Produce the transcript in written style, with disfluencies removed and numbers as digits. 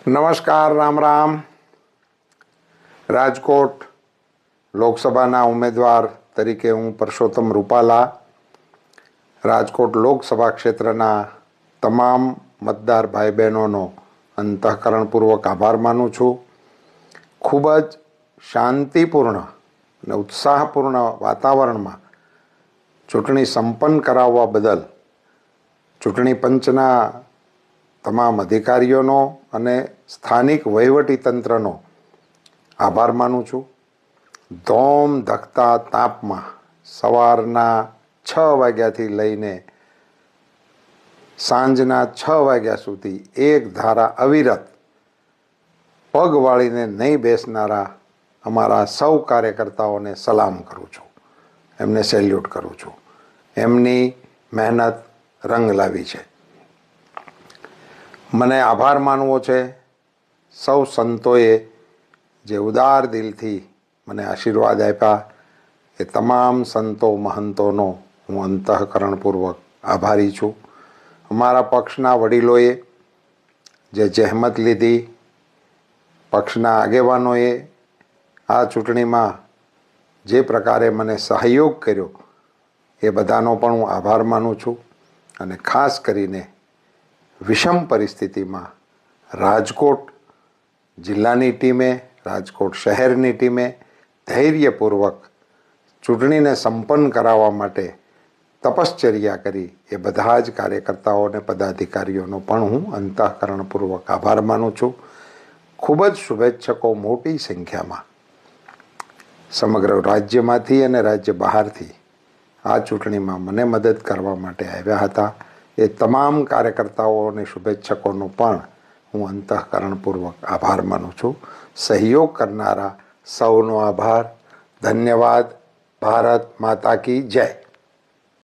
નમસ્કાર, રામ રામ. રાજકોટ લોકસભાના ઉમેદવાર તરીકે હું પરસોત્તમ રૂપાલા રાજકોટ લોકસભા ક્ષેત્રના તમામ મતદાર ભાઈ બહેનોનો અંતઃકરણપૂર્વક આભાર માનું છું. ખૂબ જ શાંતિપૂર્ણ અને ઉત્સાહપૂર્ણ વાતાવરણમાં ચૂંટણી સંપન્ન કરાવવા બદલ ચૂંટણી પંચના તમામ અધિકારીઓનો અને સ્થાનિક વહીવટીતંત્રનો આભાર માનું છું. ધોમ ધકતા તાપમાં સવારના 6 વાગ્યાથી લઈને સાંજના 6 વાગ્યા સુધી એક ધારા અવિરત પગ વાળીને નહીં બેસનારા અમારા સૌ કાર્યકર્તાઓને સલામ કરું છું, એમને સેલ્યુટ કરું છું. એમની મહેનત રંગ લાવી છે. મને આભાર માનવો છે સૌ સંતોએ જે ઉદાર દિલથી મને આશીર્વાદ આપ્યા એ તમામ સંતો મહંતોનો હું અંતઃકરણપૂર્વક આભારી છું. અમારા પક્ષના વડીલોએ જે જહેમત લીધી, પક્ષના આગેવાનોએ આ ચૂંટણીમાં જે પ્રકારે મને સહયોગ કર્યો એ બધાનો પણ હું આભાર માનું છું. અને ખાસ કરીને વિષમ પરિસ્થિતિમાં રાજકોટ જિલ્લાની ટીમે, રાજકોટ શહેરની ટીમે ધૈર્યપૂર્વક ચૂંટણીને સંપન્ન કરાવવા માટે તપશ્ચર્યા કરી એ બધા જ કાર્યકર્તાઓ અને પદાધિકારીઓનો પણ હું અંતઃકરણપૂર્વક આભાર માનું છું. ખૂબ જ શુભેચ્છકો મોટી સંખ્યામાં સમગ્ર રાજ્યમાંથી અને રાજ્ય બહારથી આ ચૂંટણીમાં મને મદદ કરવા માટે આવ્યા હતા. એ તમામ કાર્યકર્તાઓ અને શુભેચ્છકોનો પણ હું અંતઃકરણપૂર્વક આભાર માનું છું. સહયોગ કરનારા સૌનો આભાર. ધન્યવાદ. ભારત માતા કી જય.